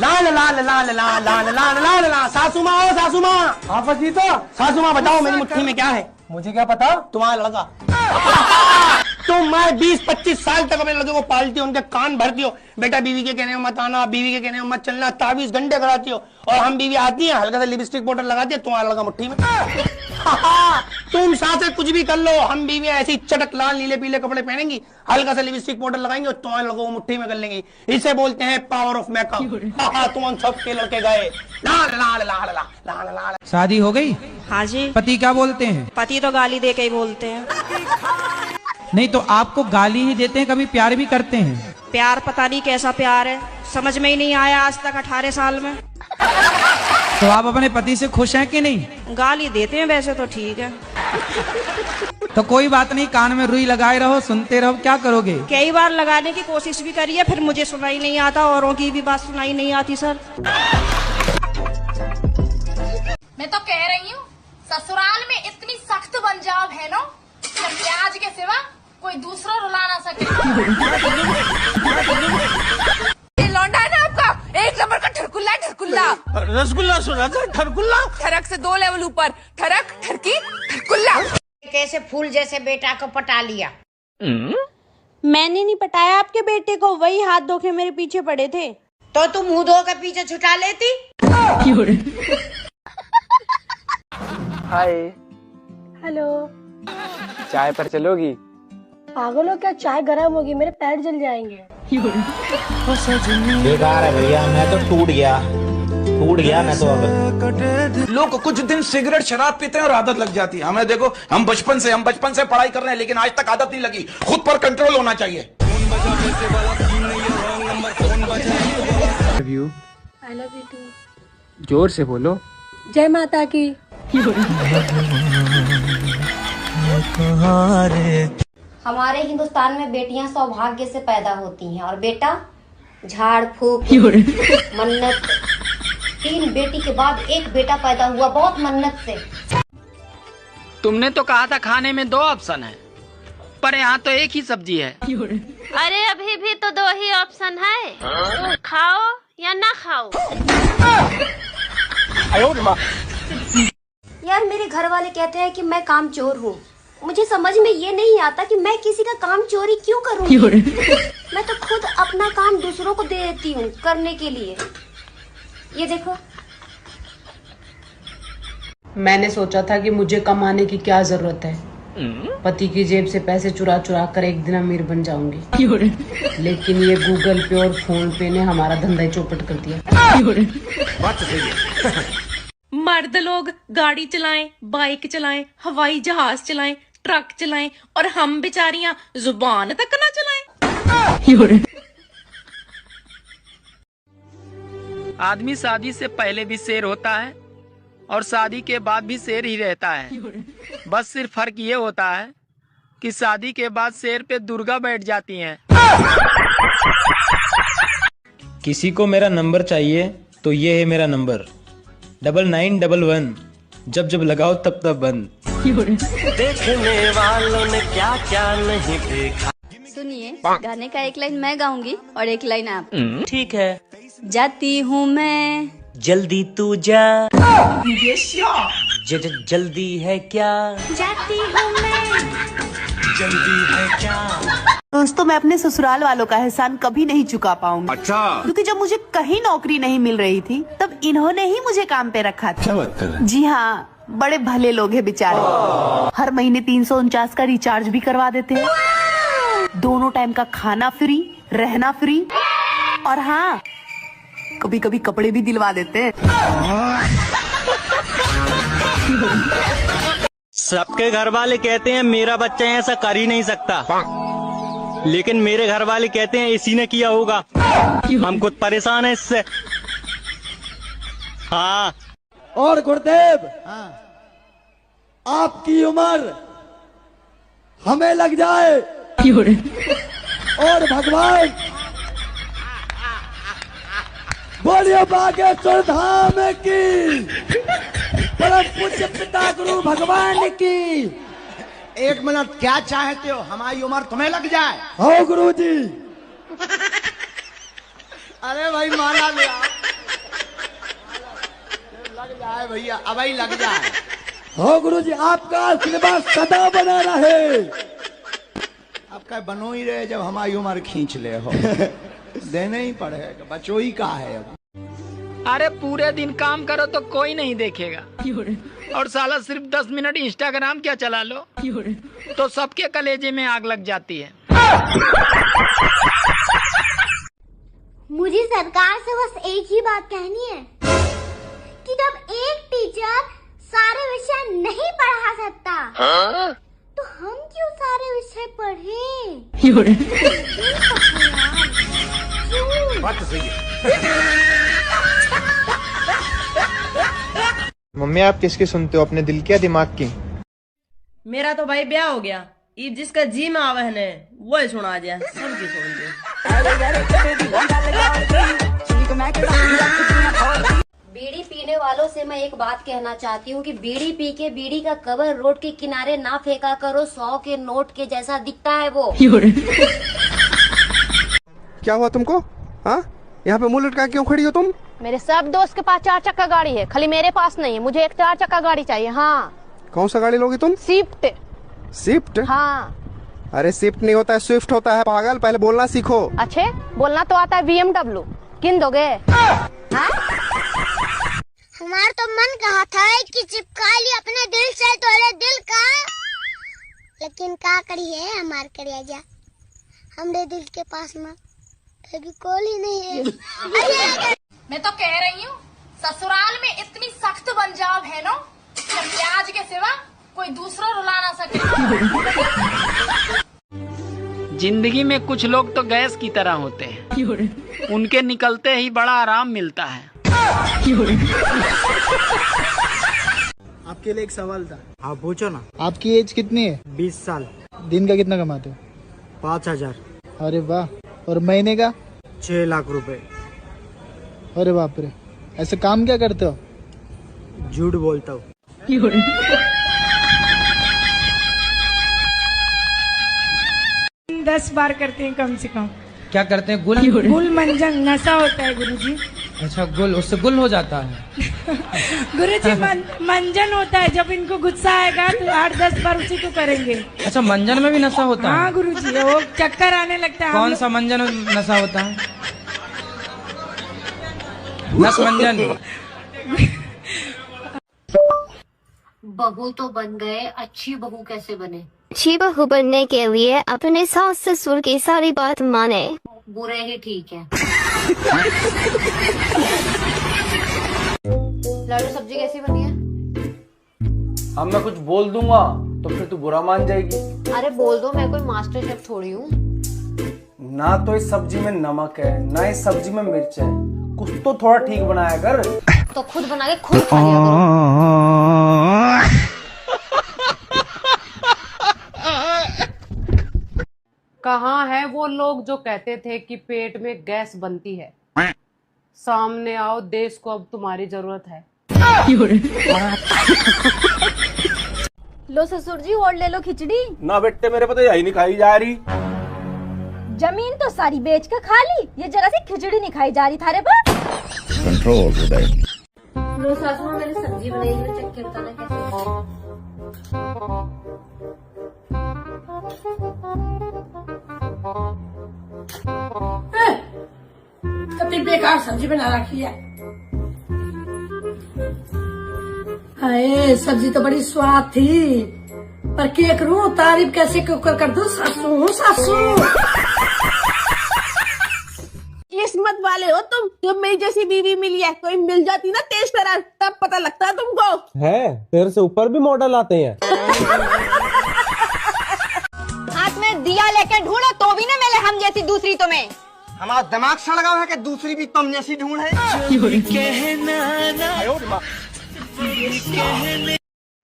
लाल लाल लाल लाल लाल लाल लाल लाल। सासू माँ, ओ सासू माँ। हाँ फजीतो। सासू माँ बताओ मेरी मुट्ठी में क्या है? मुझे क्या पता? तुम्हारा लड़का। तुम मैं 20-25 साल तक अपने लड़के को पालती हो, उनके कान भरती हो, बेटा बीवी के कहने में मत आना, बीवी के कहने में मत चलना, 24 घंटे कराती हो, और हम बीवी आती है हल्का सा लिपस्टिक पाउडर लगाती है, तुम्हारा लड़का मुट्ठी में। तुम साथ कुछ भी कर लो, हम बीवी ऐसी चटक लाल नीले पीले कपड़े पहनेंगी, हल्का सा लिपस्टिक पाउडर लगाएंगे और तुम्हारे लोगों को मुट्ठी में कर लेंगे। इसे बोलते हैं पावर ऑफ मेकअप। तुम सबके लड़के गए लाल लाल लाल लाल लाल लाल। शादी हो गई? हाँ जी। पति क्या बोलते हैं? पति तो गाली दे के ही बोलते हैं। नहीं तो आपको गाली ही देते हैं, कभी प्यार भी करते हैं? प्यार पता नहीं कैसा प्यार है, समझ में ही नहीं आया आज तक 18 साल में। तो आप अपने पति से खुश हैं कि नहीं? गाली देते हैं वैसे तो ठीक है। तो कोई बात नहीं, कान में रुई लगाए रहो, सुनते रहो, क्या करोगे? कई बार लगाने की कोशिश भी करी है, फिर मुझे सुनाई नहीं आता, औरों की भी बात सुनाई नहीं आती सर। मैं तो कह रही हूँ ससुराल में इतनी सख्त बन जाओ बहनों, प्याज के सिवा कोई दूसरा रुला ना सके। ये लौंडा है ना आपका, एक नंबर का ठरकुल्ला है, ठरकुल्ला। रसगुल्ला सुना था, ठरकुल्ला। ठरक से 2 लेवल ऊपर, ठरक ठरकी ठरकुल्ला। कैसे फूल जैसे बेटा को पटा लिया? मैंने नहीं पटाया आपके बेटे को, वही हाथ धो के मेरे पीछे पड़े थे। तो तुम मुंह धो के पीछे छुटा लेती। हाय। हेलो। चाय पर चलोगी? पागल हो क्या, चाय गर्म होगी, मेरे पैर जल जाएंगे। बेकार है भैया, मैं तो टूट गया मैं तो। अब लोग कुछ दिन सिगरेट शराब पीते हैं और आदत लग जाती है। हमें देखो, हम बचपन से पढ़ाई कर रहे हैं, लेकिन आज तक आदत नहीं लगी। खुद पर कंट्रोल होना चाहिए। I love you too. जोर से बोलो। जय माता की। हमारे हिंदुस्तान में बेटियां सौभाग्य से पैदा होती हैं और बेटा झाड़ फूक मन्नत। 3 बेटी के बाद एक बेटा पैदा हुआ, बहुत मन्नत से। तुमने तो कहा था खाने में 2 ऑप्शन है, पर यहाँ तो एक ही सब्जी है। अरे अभी भी तो 2 ही ऑप्शन है, खाओ या ना खाओ। यार मेरे घर वाले कहते हैं कि मैं कामचोर हूँ, मुझे समझ में ये नहीं आता कि मैं किसी का काम चोरी क्यों करूँगी। मैं तो खुद अपना काम दूसरों को दे देती हूँ करने के लिए। ये देखो। मैंने सोचा था कि मुझे कमाने की क्या जरूरत है, पति की जेब से पैसे चुरा चुरा कर एक दिन अमीर बन जाऊंगी। लेकिन ये गूगल पे और फोन पे ने हमारा धंधा ही चौपट कर दिया। मर्द लोग गाड़ी चलाएं, बाइक चलाएं, हवाई जहाज चलाएं, ट्रक चलाएं, और हम बेचारियां जुबान तक ना चलाएं। आदमी शादी से पहले भी शेर होता है और शादी के बाद भी शेर ही रहता है। बस सिर्फ फर्क ये होता है कि शादी के बाद शेर पे दुर्गा बैठ जाती हैं। किसी को मेरा नंबर चाहिए तो ये है मेरा नंबर 9911। जब जब लगाओ तब तब बंद। देखने वालों ने क्या क्या नहीं देखा। सुनिए, गाने का एक लाइन मैं गाऊंगी और एक लाइन आप। ठीक है। जाती हूँ मैं, जल्दी तू जा। जल्दी है क्या? जाती हूँ मैं, जल्दी है क्या? दोस्तों, मैं अपने ससुराल वालों का एहसान कभी नहीं चुका पाऊंगी। अच्छा। क्योंकि जब मुझे कहीं नौकरी नहीं मिल रही थी तब इन्होंने ही मुझे काम पे रखा था। क्या बात कर रहे हैं? जी हाँ, बड़े भले लोग हैं बेचारे। हर महीने 349 का रिचार्ज भी करवा देते हैं, दोनों टाइम का खाना फ्री, रहना फ्री, और हाँ कभी कभी कपड़े भी दिलवा देते हैं। सबके घर वाले कहते हैं मेरा बच्चा ऐसा कर ही नहीं सकता, लेकिन मेरे घर वाले कहते हैं इसी ने किया होगा। हम खुद परेशान है इससे। हाँ। और गुरुदेव, आपकी उम्र हमें लग जाए और भगवान बोलिए बागेश्वर धाम की, परम पूज्य पिता गुरु भगवान की। 1 मिनट, क्या चाहते हो? हमारी उम्र तुम्हें लग जाए? हो गुरु जी। अरे भाई माला ले आओ। जाए भैया, अब ही लग जाए। हो गुरुजी, आपका सिलेबस सदा बना रहे। आपका बनो ही रहे, जब हमारी उम्र खींच ले हो। देने ही पड़ेगा, बचो ही का है अब। अरे पूरे दिन काम करो तो कोई नहीं देखेगा, और साला सिर्फ 10 मिनट इंस्टाग्राम क्या चला लो तो सबके कलेजे में आग लग जाती है। मुझे सरकार से बस एक ही बात कहनी है कि जब एक टीचर सारे विषय नहीं पढ़ा सकता, तो हम क्यों सारे विषय पढ़ें? बात तो सही है। मम्मी आप किसकी सुनते हो, अपने दिल की या दिमाग की? मेरा तो भाई ब्याह हो गया, ईद जिसका जी में आवहन है वो सुना दिया, सबकी सुन दे। बीड़ी पीने वालों से मैं एक बात कहना चाहती हूँ कि बीड़ी पी के बीड़ी का कवर रोड के किनारे ना फेंका करो, 100 के नोट के जैसा दिखता है वो। क्या हुआ तुमको? हाँ, यहाँ पे मुंह लटका क्यों खड़ी हो तुम? मेरे सब दोस्त के पास 4 चक्का गाड़ी है, खाली मेरे पास नहीं है। मुझे एक 4 चक्का गाड़ी चाहिए। हाँ। कौन सा गाड़ी लोगी तुम? स्विफ्ट। स्विफ्ट? हाँ। अरे स्विफ्ट नहीं होता है, स्विफ्ट होता है पागल, पहले बोलना सीखो। अच्छे बोलना तो आता है BMW। किन दोगे? हमारा तो मन कहा था कि चिपका लिया अपने दिल से तोड़े दिल का, लेकिन क्या करिए हमार करिया जा, हमरे दिल के पास में फेविकोल ही नहीं है। मैं तो कह रही हूँ ससुराल में इतनी सख्त बन जाओ बहनों कि प्याज के सिवा कोई दूसरा रुला ना सके। जिंदगी में कुछ लोग तो गैस की तरह होते हैं, उनके निकलते ही बड़ा आराम मिलता है। आपके लिए एक सवाल था। हाँ पूछो ना। आपकी एज कितनी है? 20 साल। दिन का कितना कमाते हो? 5000। अरे वाह। और महीने का? 6 लाख रुपए। अरे बाप रे, ऐसे काम क्या करते हो? झूठ बोलता हूँ। 10 बार करते हैं कम से कम। क्या करते हैं? गुल? गुल मंजन नशा होता है गुरुजी। अच्छा गुल, उससे गुल हो जाता है। गुरुजी मंजन होता है, जब इनको गुस्सा आएगा तो 8-10 बार उसी को करेंगे। अच्छा मंजन में भी नशा होता है? हाँ गुरुजी, वो चक्कर आने लगता है। कौन सा मंजन नशा होता है? नस मंजन। बहू तो बन गए, अच्छी बहू कैसे बने? अच्छी बहू बनने के लिए अपने सास ससुर की सारी बात माने। बुरे ही ठीक है। लाडू सब्जी कैसी बनी है? अब मैं कुछ बोल दूंगा तो फिर तू बुरा मान जाएगी। अरे बोल दो, मैं कोई मास्टर शेफ थोड़ी हूँ। ना तो इस सब्जी में नमक है, ना इस सब्जी में मिर्च है, कुछ तो थोड़ा ठीक बनाया कर। तो खुद बना के खुद खा लिया करो। कहाँ है वो लोग जो कहते थे कि पेट में गैस बनती है? सामने आओ, देश को अब तुम्हारी जरूरत है। लो ससुर जी, और ले लो खिचड़ी। ना बेटे, मेरे पता यही नहीं खाई जा रही। जमीन तो सारी बेच के खा ली, ये जरा सी खिचड़ी नहीं खाई जा रही थारे पर। कंट्रोल उदय। लो सासू माँ, मैंने सब्जी बनाई है, चख के बताना कैसे। कितनी बेकार सब्जी बना रखी है। हाय, सब्जी तो बड़ी स्वाद थी, पर क्या करूं, तारीफ कैसे कर दूं? सासू सासू। किस्मत वाले हो तुम, जब मेरी जैसी बीवी मिली है। कोई मिल जाती ना तेज तरह, तब पता लगता है तुमको। है, तेरे से ऊपर भी मॉडल आते हैं। हाथ में दिया लेके ढूंढो तो भी ना मिले हम जैसी दूसरी तुम्हें। हमारा दिमाग सड़गा है कि दूसरी भी तुम जैसी ढूंढ है।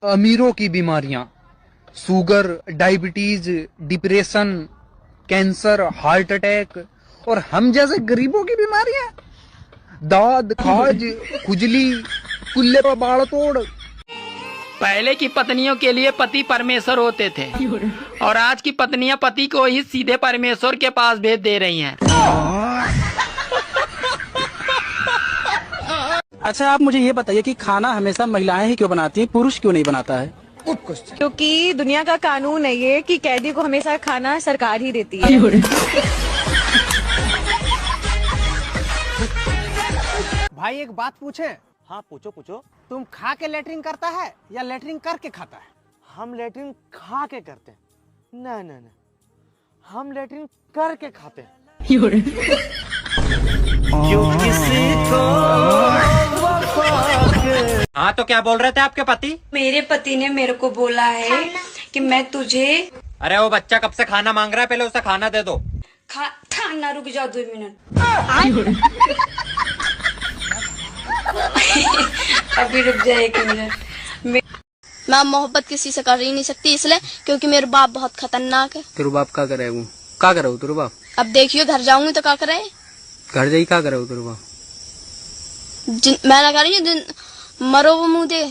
अमीरों की बीमारियां, sugar, diabetes, depression, cancer, heart attack, और हम जैसे गरीबों की बीमारियां, दाद, खाज, खुजली, कुल्ले पर बाढ़ तोड़। पहले की पत्नियों के लिए पति परमेश्वर होते थे, और आज की पत्नियां पति को ही सीधे परमेश्वर के पास भेज दे रही हैं। अच्छा आप मुझे ये बताइए कि खाना हमेशा महिलाएं ही क्यों बनाती हैं, पुरुष क्यों नहीं बनाता है? क्योंकि दुनिया का कानून है ये कि कैदी को हमेशा खाना सरकार ही देती है। भाई एक बात पूछे? हाँ पूछो पूछो। तुम खा के लेटरिन करता है या लेटरिन करके खाता है? हम लेटरिन खा के करते हैं। ना ना ना, हम लेटरिन करके खाते हैं। हाँ तो क्या बोल रहे थे आपके पति? मेरे पति ने मेरे को बोला है कि मैं तुझे अरे वो बच्चा कब से खाना मांग रहा है, पहले उसे खाना दे दो। खाना रुक जाओ 2 मिनट। अभी रुक जाए 1 मिनट। मैं मोहब्बत किसी से कर ही नहीं सकती, इसलिए क्योंकि मेरे बाप बहुत खतरनाक है। तेरे बाप क्या करे? वो क्या करे तेरे बाप? अब देखियो घर जाऊंगी तो क्या करे? घर जाई क्या करे तेरे बाप? मैं लगा रही हूँ मरो वो मुँह दे।